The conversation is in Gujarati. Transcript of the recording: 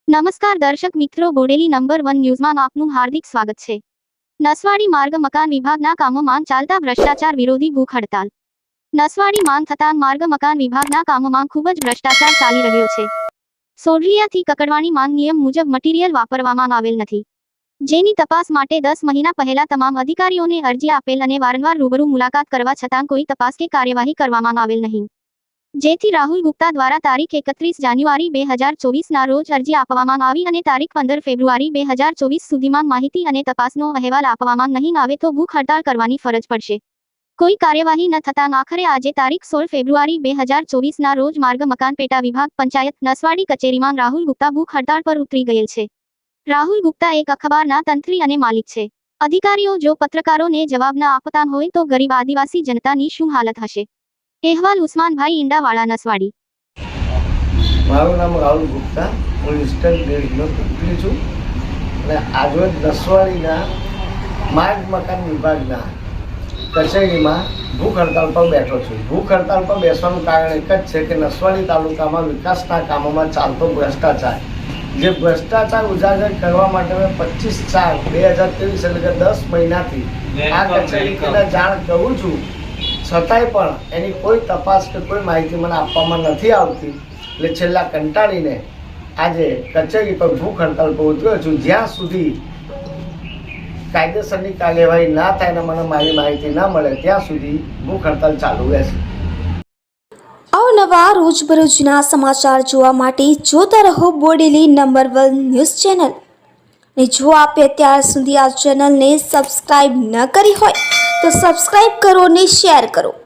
નમસ્કાર દર્શક મિત્રો, બોડેલી નંબર 1 ન્યૂઝમાં આપનું હાર્દિક સ્વાગત છે। નસવાડી માર્ગ મકાન વિભાગના કામોમાં ચાલતા ભ્રષ્ટાચાર વિરોધી ભૂખ હડતાલ। નસવાડી માંગ થતાં માર્ગ મકાન વિભાગના કામોમાં ખૂબ જ ભ્રષ્ટાચાર ચાલી રહ્યો છે। સોઢલિયાથી કકડવાણી માંગ નિયમ મુજબ મટીરીયલ વાપરવામાં આવેલ નથી, જેની તપાસ માટે 10 મહિના પહેલા તમામ અધિકારીઓને અરજી આપેલ અને વારંવાર રૂબરૂ મુલાકાત કરવા છતાં કોઈ તપાસ કે કાર્યવાહી કરવામાં આવેલ નહીં, જેથી રાહુલ ગુપ્તા દ્વારા તારીખ 31 જાન્યુઆરી 2024ના રોજ અરજી આપવામાં આવી અને તારીખ 15 ફેબ્રુઆરી 2024 સુધીમાં માહિતી અને તપાસનો અહેવાલ આપવામાં નહીં આવે તો ભૂખ હડતાળ કરવાની ફરજ પડશે। કોઈ કાર્યવાહી ન થતાં આખરે આજે તારીખ 16 ફેબ્રુઆરી 2024ના રોજ માર્ગ મકાન પેટા વિભાગ પંચાયત નસવાડી કચેરીમાં રાહુલ ગુપ્તા ભૂખ હડતાળ પર ઉતરી ગયેલ છે। રાહુલ ગુપ્તા એક અખબારના તંત્રી અને માલિક છે। અધિકારીઓ જો પત્રકારોને જવાબ ન આપતા હોય તો ગરીબ આદિવાસી જનતાની શું હાલત હશે? અહેવાલ ઉસ્માનભાઈ ઈંડાવાળા, નસવાડી। મારું નામ રાહુલ ગુપ્તા, હું ઇન્સ્ટન્ટ ડેરીનો તંત્રી છું અને આજરોજ નસવાડીના માર્ગ મકાન વિભાગના કચેરીમાં ભૂખ હડતાળ પર બેઠો છું। ભૂખ હડતાળ પર બેસવાનું કારણ એક જ છે કે નસવાડી તાલુકામાં વિકાસના કામોમાં ચાલતો ભ્રષ્ટાચાર, જે ભ્રષ્ટાચાર ઉજાગર કરવા માટે મેં 25/4/2023 એટલે કે 10 મહિનાથી આ કચેરીને જાણ કરું છું, છતાંય પણ એની કોઈ તપાસ કે કોઈ માહિતી મને આપવામાં નથી આવતી। એટલે છેલ્લા કંટાળીને આજે કચેરી પર ભૂખ હડતાળ પર ઉતર્યો છું। જ્યાં સુધી કાયદેસરની કાર્યવાહી ના થાય ને મને મારી માહિતી ના મળે ત્યાં સુધી ભૂખ હડતાળ ચાલુ રહેશે। અવનવા રોજબરોજના સમાચાર જોવા માટે જોતા રહો બોડેલી નંબર 1 ન્યૂઝ ચેનલ। ને જો આપે અત્યાર સુધી આ ચેનલને સબસ્ક્રાઇબ ન કરી હોય તો સબસ્ક્રાઇબ કરો અને શેર કરો।